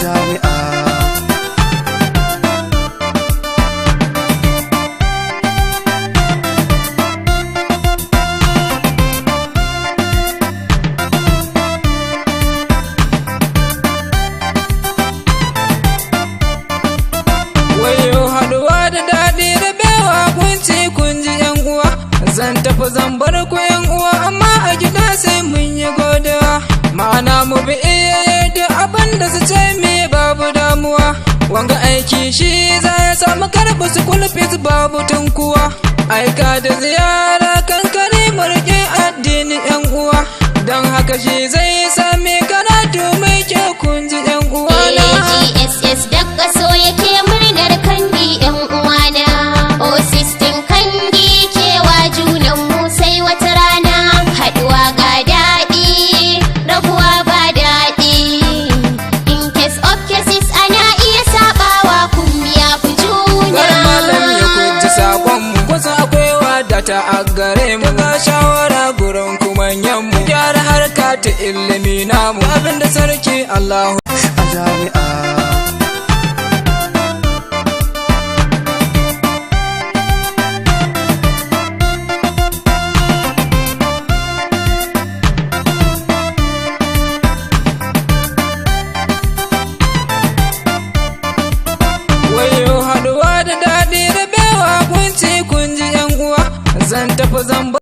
jami'a. Zan tafi zan bar ku yan uwa, amma a gida sai mun yi godewa. Ma'ana mu bi iyaye da abin da su ce me babu damuwa. Wanga aiki shi za ya samu karɓi su kulfis babu tunkuwa. Aika da ziyara kankare mu riƙe addini yan uwa, don haka shi zai sami karatu mai kyau kun ji yan uwa na. GSS da kaso yake murnar kandi yan uwa na. O16 kandi kewa junan mu sai wata rana. Haɗuwa ga daɗi, rabuwa ba daɗi. In case of cases ana iya sabawa kun biya ku juna. Gar malam ya kuji sakon mu, kusa akwai wadata a gare mu. Ga shawara gurin kumanyan mu, gyara harka ta ilimi namu. Abinda sarki Allahu a jami'a. haɗuwa da daɗi da bewa kun ci kun ji yan uwa. Zan tafi zan